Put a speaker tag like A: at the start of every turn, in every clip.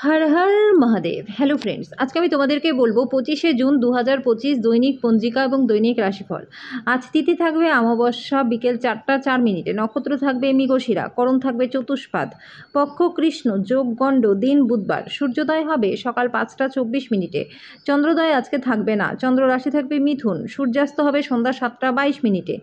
A: Har Har Mahadev. Hello friends, আজকে আমি তোমাদেরকে বলবো 25শে জুন 2025 দৈনিক পঞ্জিকা এবং দৈনিক রাশিফল। আজ তিথি থাকবে অমাবস্যা বিকেল 4টা 4 মিনিটে, নক্ষত্র থাকবে মৃগশিরা, করণ থাকবে চতুষ্পাদ, পক্ষ কৃষ্ণ, যোগ গণ্ড, দিন বুধবার, সূর্যোদয় হবে সকাল 5টা 24 মিনিটে, চন্দ্রোদয় আজকে থাকবে না, চন্দ্র রাশি থাকবে মিথুন, সূর্যাস্ত হবে সন্ধ্যা 7টা 22 মিনিটে,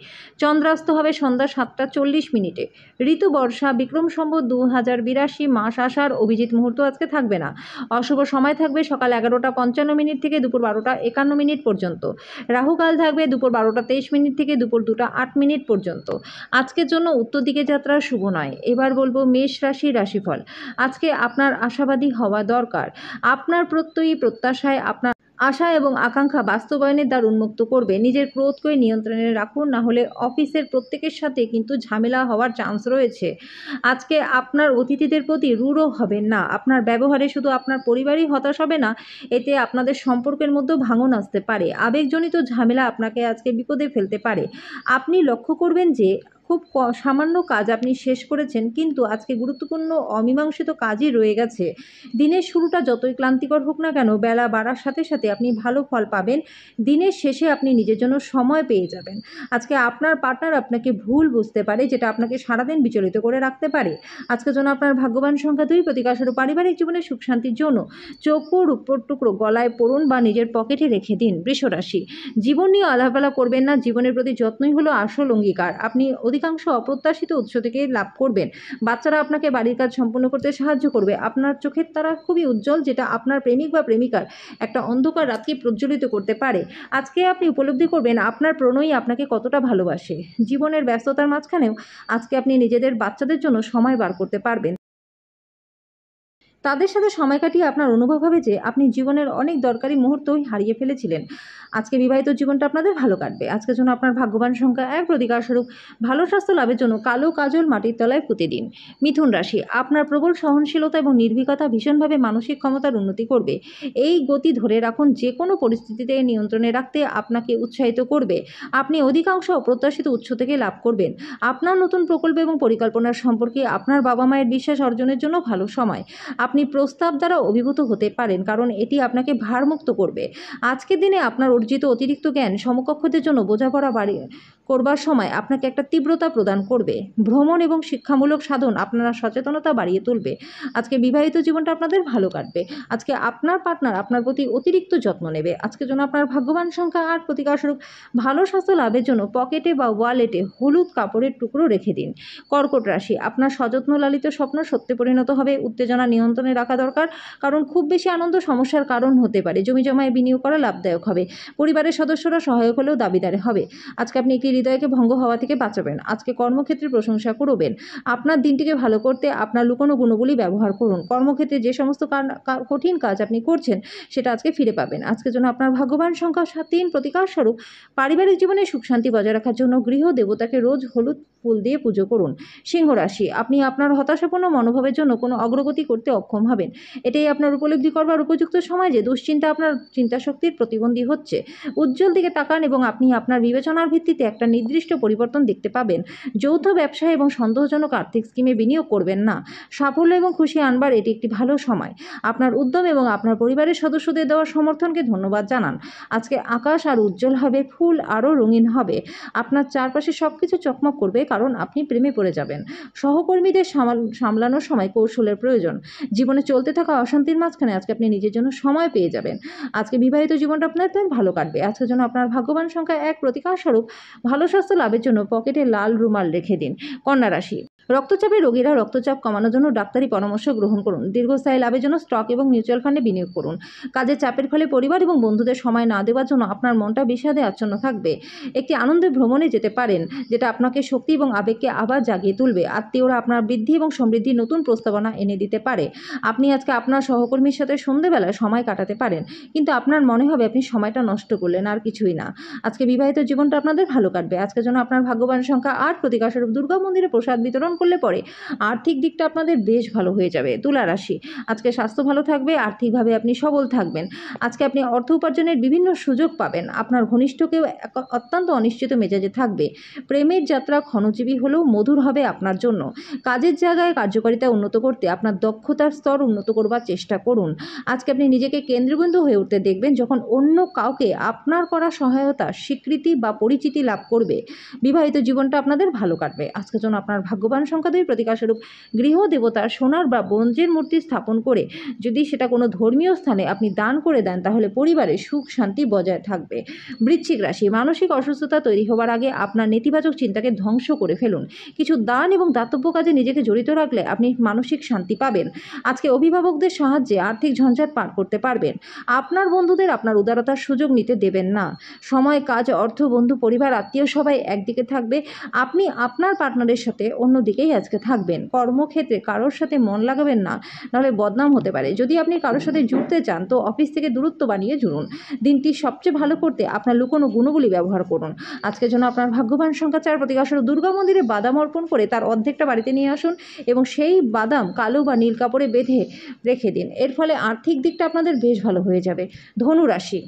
A: চন্দ্রাস্ত হবে সন্ধ্যা 7টা 40 মিনিটে, ঋতু বর্ষা, বিক্রম সম্বত 2082, মাস আষাঢ়, অভিজিৎ মুহূর্ত আজকে থাকবে না। অশুভ সময় থাকবে সকাল 11টা 55 মিনিট থেকে দুপুর 12টা 51 মিনিট পর্যন্ত। রাহুকাল থাকবে দুপুর 12টা 23 মিনিট থেকে দুপুর 2টা 8 মিনিট পর্যন্ত। আজকের জন্য উত্তর দিকে যাত্রা শুভ নয়। এবার বলবো মেষ রাশির রাশিফল। আজকে আপনার আশাবাদী হওয়া দরকার। আপনার প্রত্যয়ী প্রত্যাশায় আপনার আশা এবং আকাঙ্ক্ষা বাস্তবায়নের দ্বার উন্মুক্ত করবে। নিজের ক্রোধকে নিয়ন্ত্রণে রাখুন, না হলে অফিসের প্রত্যেকের সাথে কিন্তু ঝামেলা হওয়ার চান্স রয়েছে। আজকে আপনার অতিথিদের প্রতি রূঢ় হবেন না। আপনার ব্যবহারে শুধু আপনার পরিবারই হতাশ হবে না, এতে আপনাদের সম্পর্কের মধ্যেও ভাঙন আসতে পারে। আবেগজনিত ঝামেলা আপনাকে আজকে বিপদে ফেলতে পারে। আপনি লক্ষ্য করবেন যে খুব সামান্য কাজ আপনি শেষ করেছেন, কিন্তু আজকে গুরুত্বপূর্ণ অমীমাংসিত কাজই রয়ে গেছে। দিনের শুরুটা যতই ক্লান্তিকর হোক না কেন, বেলা বাড়ার সাথে সাথে আপনি ভালো ফল পাবেন। দিনের শেষে আপনি নিজের জন্য সময় পেয়ে যাবেন। আজকে আপনার পার্টনার আপনাকে ভুল বুঝতে পারে, যেটা আপনাকে সারাদিন বিচলিত করে রাখতে পারে। আজকের জন্য আপনার ভাগ্যবান সংখ্যা 2, প্রতিকাশস্বরূপ পারিবারিক জীবনে সুখ শান্তির জন্য চৌকো রূপোর টুকরো গলায় পরুন বা নিজের পকেটে রেখে দিন। বৃষরাশি, জীবন নিয়ে আলাপালা করবেন না। জীবনের প্রতি যত্নই হলো আসল অঙ্গীকার। আপনি অধিকাংশ অপ্রত্যাশিত উৎস থেকে লাভ করবেন। বাচ্চারা আপনাকে বাড়ির কাজ সম্পূর্ণ করতে সাহায্য করবে। আপনার চোখের তারা খুবই উজ্জ্বল, যেটা আপনার প্রেমিক বা প্রেমিকার একটা অন্ধকার রাতকে প্রজ্বলিত করতে পারে। আজকে আপনি উপলব্ধি করবেন আপনার প্রণয়ী আপনাকে কতটা ভালোবাসে। জীবনের ব্যস্ততার মাঝখানেও আজকে আপনি নিজেদের বাচ্চাদের জন্য সময় বার করতে পারবেন। তাদের সাথে সময় কাটিয়ে আপনার অনুভব হবে যে আপনি জীবনের অনেক দরকারি মুহূর্তই হারিয়ে ফেলেছিলেন। আজকে বিবাহিত জীবনটা আপনাদের ভালো কাটবে। আজকের জন্য আপনার ভাগ্যবান সংখ্যা 1, প্রতিকারস্বরূপ ভালো স্বাস্থ্য লাভের জন্য কালো কাজল মাটির তলায় পুঁতে দিন। মিথুন রাশি, আপনার প্রবল সহনশীলতা এবং নির্ভীকতা ভীষণভাবে মানসিক ক্ষমতার উন্নতি করবে। এই গতি ধরে রাখুন, যে কোনো পরিস্থিতিতে নিয়ন্ত্রণে রাখতে আপনাকে উৎসাহিত করবে। আপনি অধিকাংশ অপ্রত্যাশিত উৎস থেকে লাভ করবেন। আপনার নতুন প্রকল্প এবং পরিকল্পনার সম্পর্কে আপনার বাবা মায়ের বিশ্বাস অর্জনের জন্য ভালো সময়। আপনি প্রস্তাব দ্বারা অভিভূত হতে পারেন, কারণ এটি আপনাকে ভারমুক্ত করবে। আজকের দিনে আপনার অর্জিত অতিরিক্ত জ্ঞান সমকক্ষদের জন্য বোঝাপড়া করবার সময় আপনাকে একটা তীব্রতা প্রদান করবে। ভ্রমণ এবং শিক্ষামূলক সাধন আপনার সচেতনতা বাড়িয়ে তুলবে। আজকে বিবাহিত জীবনটা আপনাদের ভালো কাটবে। আজকে আপনার পার্টনার আপনার প্রতি অতিরিক্ত যত্ন নেবে। আজকের জন্য আপনার ভাগ্যবান সংখ্যা 8, প্রতিকারস্বরূপ ভালো স্বাস্থ্য লাভের জন্য পকেটে বা ওয়ালেটে হলুদ কাপড়ের টুকরো রেখে দিন। কর্কট রাশি, আপনার সযত্ন লালিত স্বপ্ন সত্যে পরিণত হবে। উত্তেজনা নিয়ন্ত্রণে রাখা দরকার, কারণ খুব বেশি আনন্দ সমস্যার কারণ হতে পারে। জমি জমায় বিনিয়োগ করা লাভদায়ক হবে। পরিবারের সদস্যরা সহায়ক হলেও দাবিদার হবে। আজকে আপনি একটি হৃদয়কে ভঙ্গ হওয়া থেকে বাঁচাবেন। আজকে কর্মক্ষেত্রে প্রশংসা করবেন। আপনার দিনটিকে ভালো করতে আপনার লুকোনো গুণগুলি ব্যবহার করুন। কর্মক্ষেত্রে যে সমস্ত কঠিন কাজ আপনি করছেন, সেটা আজকে ফিরে পাবেন। আজকের জন্য আপনার ভাগ্যবান সংখ্যা 3, প্রতিকারস্বরূপ পারিবারিক জীবনে সুখ শান্তি বজায় রাখার জন্য গৃহ দেবতাকে রোজ হলুদ ফুল দিয়ে পুজো করুন। সিংহ রাশি, আপনি আপনার হতাশাপূর্ণ মনোভাবের জন্য কোনো অগ্রগতি করতে অক্ষম হবেন। এটাই আপনার উপলব্ধি করবার উপযুক্ত সময় যে দুশ্চিন্তা আপনার চিন্তাশক্তির প্রতিবন্ধী হচ্ছে। উজ্জ্বল দিকে তাকান এবং আপনি আপনার বিবেচনার ভিত্তিতে একটা নির্দিষ্ট পরিবর্তন দেখতে পাবেন। যৌথ ব্যবসা এবং সন্দেহজনক আর্থিক স্কিমে বিনিয়োগ করবেন না। সাফল্য এবং খুশি আনবার এটি একটি ভালো সময়। আপনার উদ্যম এবং আপনার পরিবারের সদস্যদের দেওয়া সমর্থনকে ধন্যবাদ জানান। আজকে আকাশ আর উজ্জ্বল হবে, ফুল আরও রঙিন হবে। আপনার চারপাশে সব কিছু চকমক করবে, কারণ আপনি প্রেমে পড়ে যাবেন। সহকর্মীদের সামলানোর সময় কৌশলের প্রয়োজন। জীবনে চলতে থাকা অশান্তির মাঝখানে আজকে আপনি নিজের জন্য সময় পেয়ে যাবেন। আজকে বিবাহিত জীবনটা আপনাদের ভালো কাটবে। আজকের জন্য আপনার ভাগ্যবান সংখ্যা 1, প্রতিকারস্বরূপ ভালো স্বাস্থ্য লাভের জন্য পকেটে লাল রুমাল রেখে দিন। কন্যা রাশি, রক্তচাপের রোগীরা রক্তচাপ কমানোর জন্য ডাক্তারি পরামর্শ গ্রহণ করুন। দীর্ঘস্থায়ী লাভের জন্য স্টক এবং মিউচুয়াল ফান্ডে বিনিয়োগ করুন। কাজের চাপের ফলে পরিবার এবং বন্ধুদের সময় না দেওয়ার জন্য আপনার মনটা বিষাদে আচ্ছন্ন থাকবে। একটি আনন্দের ভ্রমণে যেতে পারেন, যেটা আপনাকে শক্তি এবং আবেগকে আবার জাগিয়ে তুলবে। আত্মীয়রা আপনার বৃদ্ধি এবং সমৃদ্ধির নতুন প্রস্তাবনা এনে দিতে পারে। আপনি আজকে আপনার সহকর্মীর সাথে সন্ধ্যেবেলায় সময় কাটাতে পারেন, কিন্তু আপনার মনে হবে আপনি সময়টা নষ্ট করলেন, আর কিছুই না। আজকে বিবাহিত জীবনটা আপনাদের ভালো কাটবে। আজকের জন্য আপনার ভাগ্যবান সংখ্যা 8, প্রতিকারস্বরূপ দুর্গা মন্দিরে প্রসাদ বিতরণ করলে পরে আর্থিক দিকটা আপনাদের বেশ ভালো হয়ে যাবে। তুলা রাশি, আজকে স্বাস্থ্য ভালো থাকবে, আর্থিকভাবে আপনি সবল থাকবেন। আজকে আপনি অর্থ উপার্জনের বিভিন্ন সুযোগ পাবেন। আপনার ঘনিষ্ঠ কেউ অত্যন্ত অনিশ্চিত মেজাজে থাকবে। প্রেমের যাত্রা ক্ষণজীবী হলেও মধুর হবে আপনার জন্য। কাজের জায়গায় কার্যকারিতা উন্নত করতে আপনার দক্ষতার স্তর উন্নত করবার চেষ্টা করুন। আজকে আপনি নিজেকে কেন্দ্রবিন্দু হয়ে উঠতে দেখবেন যখন অন্য কাউকে আপনার করা সহায়তা, স্বীকৃতি বা পরিচিতি লাভ করবে। বিবাহিত জীবনটা আপনাদের ভালো কাটবে। আজকে জন্য আপনার ভাগ্যবান সংখ্যা 2, প্রতিকারস্বরূপ গৃহ দেবতার সোনার বা ব্রোঞ্জের মূর্তি স্থাপন করে যদি সেটা কোনো ধর্মীয় স্থানে আপনি দান করে দেন তাহলে পরিবারে সুখ শান্তি বজায় থাকবে। বৃশ্চিক রাশি, মানসিক অসুস্থতা তৈরি হবার আগে আপনার নেতিবাচক চিন্তাকে ধ্বংস করে ফেলুন। কিছু দান এবং দাতব্য কাজে নিজেকে জড়িত রাখলে আপনি মানসিক শান্তি পাবেন। আজকে অভিভাবকদের সাহায্যে আর্থিক ঝঞ্ঝাট পার করতে পারবেন। আপনার বন্ধুদের আপনার উদারতার সুযোগ নিতে দেবেন না। সময়, কাজ, অর্থ, বন্ধু, পরিবার, আত্মীয় সবাই একদিকে থাকবে, আপনি আপনার পার্টনারের সাথে অন্যদিকেই আজকে থাকবেন। কর্মক্ষেত্রে কারোর সাথে মন লাগাবেন না, নাহলে বদনাম হতে পারে। যদি আপনি কারোর সাথে জুড়তে চান তো অফিস থেকে দূরত্ব বানিয়ে জুড়ুন। দিনটি সবচেয়ে ভালো করতে আপনার লুকোনো গুণগুলি ব্যবহার করুন। আজকের জন্য আপনার ভাগ্যবান সংখ্যা 4, প্রতিকারস্বরূপ দুর্গা মন্দিরে বাদাম অর্পণ করে তার অর্ধেকটা বাড়িতে নিয়ে আসুন এবং সেই বাদাম কালো বা নীল কাপড়ে বেঁধে রেখে দিন। এর ফলে আর্থিক দিকটা আপনাদের বেশ ভালো হয়ে যাবে। ধনু রাশি,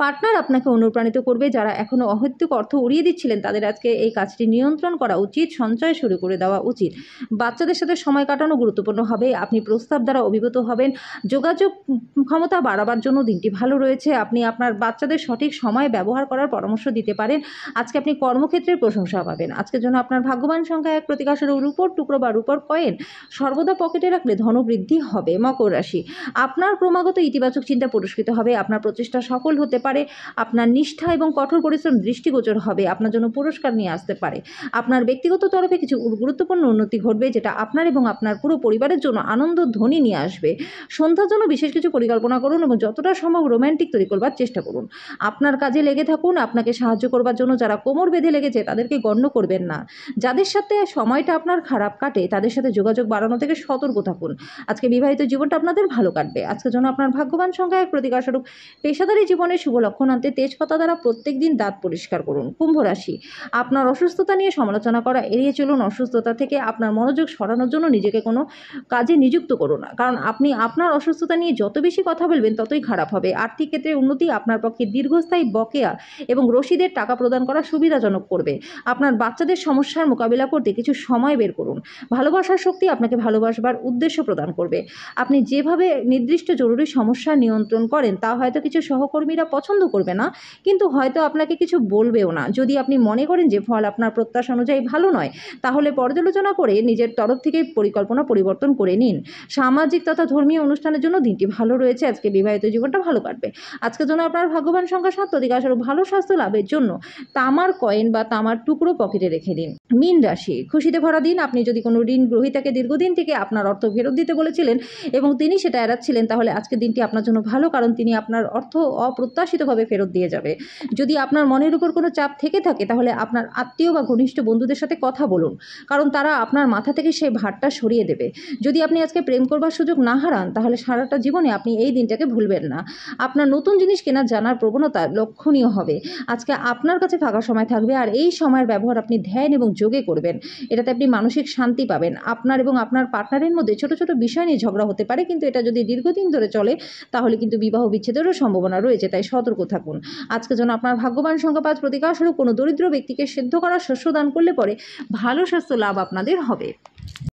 A: পার্টনার আপনাকে অনুপ্রাণিত করবে। যারা এখনও অহেতুক অর্থ উড়িয়ে দিচ্ছিলেন তাদের আজকে এই কাজটি নিয়ন্ত্রণ করা উচিত, সঞ্চয় শুরু করে দেওয়া উচিত। বাচ্চাদের সাথে সময় কাটানো গুরুত্বপূর্ণ হবে। আপনি প্রস্তাব দ্বারা অভিভূত হবেন। যোগাযোগ ক্ষমতা বাড়াবার জন্য দিনটি ভালো রয়েছে। আপনি আপনার বাচ্চাদের সঠিক সময় ব্যবহার করার পরামর্শ দিতে পারেন। আজকে আপনি কর্মক্ষেত্রে প্রশংসা পাবেন। আজকের জন্য আপনার ভাগ্যবান সংখ্যা 1, প্রতিকারস্বরূপ রূপোর টুকরো বা রূপোর কয়েন সর্বদা পকেটে রাখলে ধনবৃদ্ধি হবে। মকর রাশি, আপনার ক্রমাগত ইতিবাচক চিন্তা পুরস্কৃত হবে। আপনার প্রচেষ্টা সফল হতে পারে। আপনার নিষ্ঠা এবং কঠোর পরিশ্রম দৃষ্টিগোচর হবে, আপনার জন্য পুরস্কার নিয়ে আসতে পারে। আপনার ব্যক্তিগত তরফে কিছু গুরুত্বপূর্ণ উন্নতি ঘটবে যেটা আপনার এবং আপনার পুরো পরিবারের জন্য আনন্দ ধ্বনি নিয়ে আসবে। সন্ধ্যার জন্য বিশেষ কিছু পরিকল্পনা করুন এবং যতটা সম্ভব রোম্যান্টিক তৈরি করবার চেষ্টা করুন। আপনার কাজে লেগে থাকুন। আপনাকে সাহায্য করবার জন্য যারা কোমর বেঁধে লেগেছে তাদেরকে গণ্য করবেন না। যাদের সাথে সময়টা আপনার খারাপ কাটে তাদের সাথে যোগাযোগ বাড়ানো থেকে সতর্ক থাকুন। আজকে বিবাহিত জীবনটা আপনাদের ভালো কাটবে। আজকের জন্য আপনার ভাগ্যবান সংখ্যা 1, প্রতিকারস্বরূপ পেশাদারী জীবনে শুভ লক্ষণ আনতে তেজপাতা দ্বারা প্রত্যেক দিন দাঁত পরিষ্কার করুন। কুম্ভ রাশি, আপনার অসুস্থতা নিয়ে সমালোচনা করা এড়িয়ে চলুন। অসুস্থতা থেকে আপনার মনোযোগ সরানোর জন্য নিজেকে কোনো কাজে নিযুক্ত করুন না, কারণ আপনি আপনার অসুস্থতা নিয়ে যত বেশি কথা বলবেন ততই খারাপ হবে। আর্থিক ক্ষেত্রে উন্নতি আপনার পক্ষে দীর্ঘস্থায়ী বকেয়া এবং রসিদের টাকা প্রদান করা সুবিধাজনক করবে। আপনার বাচ্চাদের সমস্যার মোকাবিলা করতে কিছু সময় বের করুন। ভালোবাসার শক্তি আপনাকে ভালোবাসবার উদ্দেশ্য প্রদান করবে। আপনি যেভাবে নির্দিষ্ট জরুরি সমস্যা নিয়ন্ত্রণ করেন তা হয়তো কিছু সহকর্মীরা পছন্দ করবে না, কিন্তু হয়তো আপনাকে কিছু বলবেও না। যদি আপনি মনে করেন যে ফল আপনার প্রত্যাশা অনুযায়ী ভালো নয় তাহলে পর্যালোচনা করে নিজের তরফ থেকে পরিকল্পনা পরিবর্তন করে নিন। সামাজিক তথা ধর্মীয় অনুষ্ঠানের জন্য দিনটি ভালো রয়েছে। আজকে বিবাহিত জীবনটা ভালো কাটবে। আজকের জন্য আপনার ভাগ্যবান সংখ্যা 7, প্রতিকারস্বরূপ ভালো স্বাস্থ্য লাভের জন্য তামার কয়েন বা তামার টুকরো পকেটে রেখে দিন। মীন রাশি, খুশিতে ভরা দিন। আপনি যদি কোনো ঋণ গ্রহীতাকে দীর্ঘদিন থেকে আপনার অর্থ ফেরত দিতে বলেছিলেন এবং তিনি সেটা এড়াচ্ছিলেন তাহলে আজকের দিনটি আপনার জন্য ভালো, কারণ তিনি আপনার অর্থ অপ্রত্যাশিতভাবে ফেরত দিয়ে যাবে। যদি আপনার মনের উপর কোনো চাপ থেকে থাকে তাহলে আপনার আত্মীয় বা ঘনিষ্ঠ বন্ধুদের সাথে কথা বলুন, কারণ তারা আপনার মাথা থেকে সেই ভারটা সরিয়ে দেবে। যদি আপনি আজকে প্রেম করবার সুযোগ না হারান তাহলে সারাটা জীবনে আপনি এই দিনটাকে ভুলবেন না। আপনার নতুন জিনিস কেনার জানার প্রবণতা লক্ষণীয় হবে। আজকে আপনার কাছে ফাঁকা সময় থাকবে আর এই সময়ের ব্যবহার আপনি ধ্যান এবং যোগে করবেন। এটাতে আপনি মানসিক শান্তি পাবেন। আপনার এবং আপনার পার্টনারের মধ্যে ছোট ছোট বিষয় নিয়ে ঝগড়া হতে পারে, কিন্তু এটা যদি দীর্ঘদিন ধরে চলে তাহলে কিন্তু বিবাহ বিচ্ছেদেরও সম্ভাবনা রয়েছে, তাই সতর্ক থাকুন। আজকের জন্য আপনার ভাগ্যবান সংখ্যা 5, প্রতিকারস্বরূপ কোনো দরিদ্র ব্যক্তিকে সেদ্ধ করা শস্য দান করলে পরে ভালো স্বাস্থ্য লাভ আপনাদের হবে।